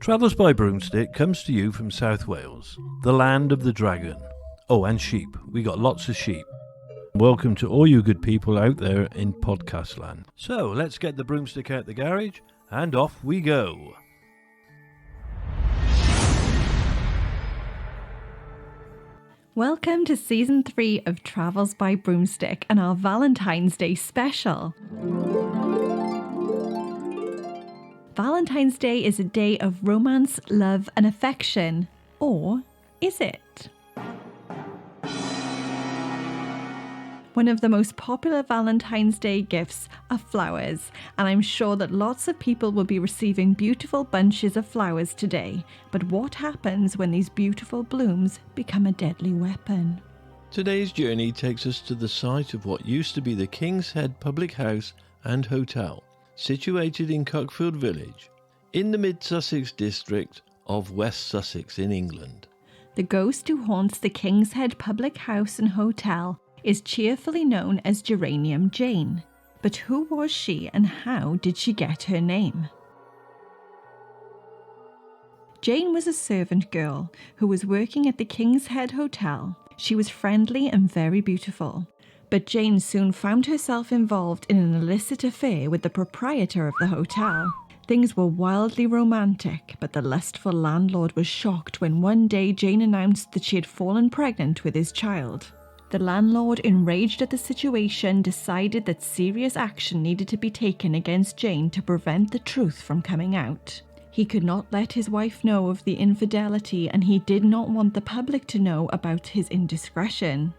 Travels by Broomstick comes to you from South Wales, the land of the dragon. Oh, and sheep. We got lots of sheep. Welcome to all you good people out there in podcast land. So, let's get the broomstick out the garage, and off we go. Welcome to Season 3 of Travels by Broomstick and our Valentine's Day special. Valentine's Day is a day of romance, love and affection. Or is it? One of the most popular Valentine's Day gifts are flowers, and I'm sure that lots of people will be receiving beautiful bunches of flowers today. But what happens when these beautiful blooms become a deadly weapon? Today's journey takes us to the site of what used to be the King's Head Public House and Hotel, situated in Cuckfield Village, in the Mid-Sussex district of West Sussex in England. The ghost who haunts the King's Head Public House and Hotel is cheerfully known as Geranium Jane. But who was she and how did she get her name? Jane was a servant girl who was working at the King's Head Hotel. She was friendly and very beautiful. But Jane soon found herself involved in an illicit affair with the proprietor of the hotel. Things were wildly romantic, but the lustful landlord was shocked when one day Jane announced that she had fallen pregnant with his child. The landlord, enraged at the situation, decided that serious action needed to be taken against Jane to prevent the truth from coming out. He could not let his wife know of the infidelity, and he did not want the public to know about his indiscretion.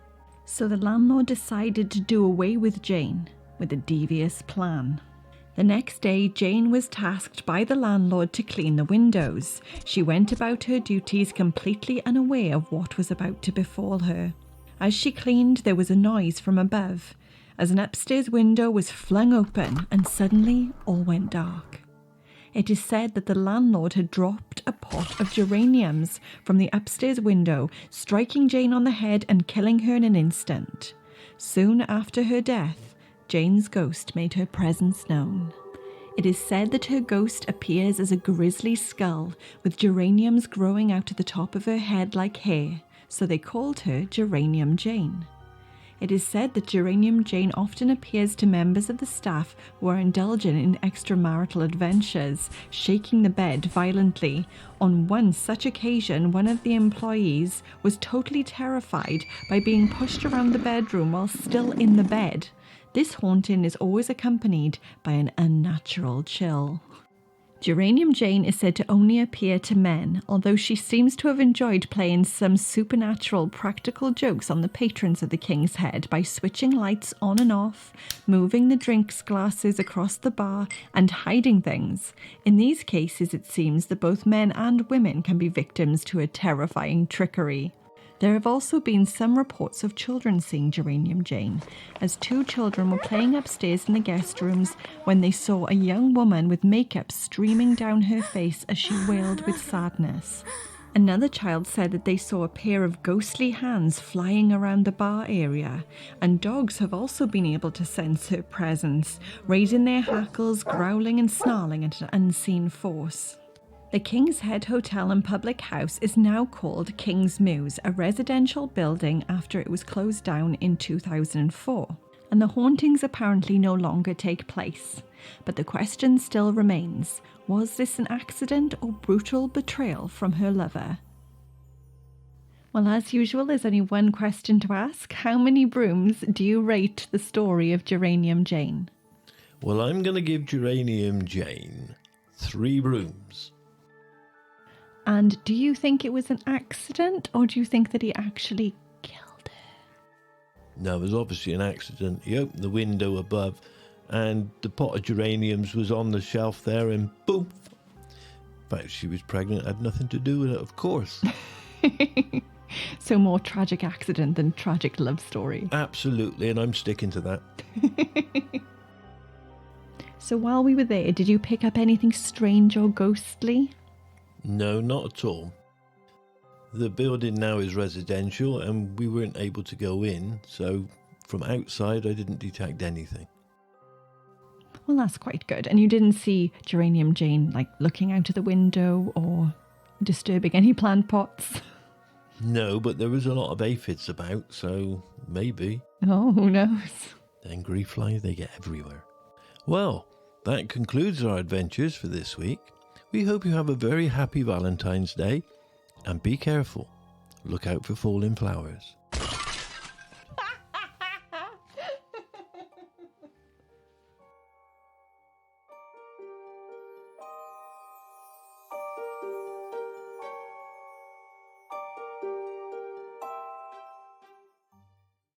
So the landlord decided to do away with Jane with a devious plan. The next day, Jane was tasked by the landlord to clean the windows. She went about her duties completely unaware of what was about to befall her. As she cleaned, there was a noise from above, as an upstairs window was flung open, and suddenly all went dark. It is said that the landlord had dropped a pot of geraniums from the upstairs window, striking Jane on the head and killing her in an instant. Soon after her death, Jane's ghost made her presence known. It is said that her ghost appears as a grisly skull with geraniums growing out of the top of her head like hair, so they called her Geranium Jane. It is said that Geranium Jane often appears to members of the staff who are indulgent in extramarital adventures, shaking the bed violently. On one such occasion, one of the employees was totally terrified by being pushed around the bedroom while still in the bed. This haunting is always accompanied by an unnatural chill. Geranium Jane is said to only appear to men, although she seems to have enjoyed playing some supernatural practical jokes on the patrons of the King's Head by switching lights on and off, moving the drinks glasses across the bar, and hiding things. In these cases, it seems that both men and women can be victims to her terrifying trickery. There have also been some reports of children seeing Geranium Jane, as two children were playing upstairs in the guest rooms when they saw a young woman with makeup streaming down her face as she wailed with sadness. Another child said that they saw a pair of ghostly hands flying around the bar area, and dogs have also been able to sense her presence, raising their hackles, growling and snarling at an unseen force. The King's Head Hotel and Public House is now called King's Mews, a residential building after it was closed down in 2004, and the hauntings apparently no longer take place. But the question still remains, was this an accident or brutal betrayal from her lover? Well, as usual, there's only one question to ask. How many brooms do you rate the story of Geranium Jane? Well, I'm going to give Geranium Jane 3 brooms. And do you think it was an accident, or do you think that he actually killed her? No, it was obviously an accident. He opened the window above and the pot of geraniums was on the shelf there and boom. In fact, she was pregnant, had nothing to do with it, of course. So more tragic accident than tragic love story. Absolutely, and I'm sticking to that. So while we were there, did you pick up anything strange or ghostly? No, not at all. The building now is residential and we weren't able to go in, so from outside I didn't detect anything. Well, that's quite good. And you didn't see Geranium Jane, like, looking out of the window or disturbing any plant pots? No, but there was a lot of aphids about, so maybe. Oh, who knows? Angry flies, they get everywhere. Well, that concludes our adventures for this week. We hope you have a very happy Valentine's Day, and be careful. Look out for falling flowers.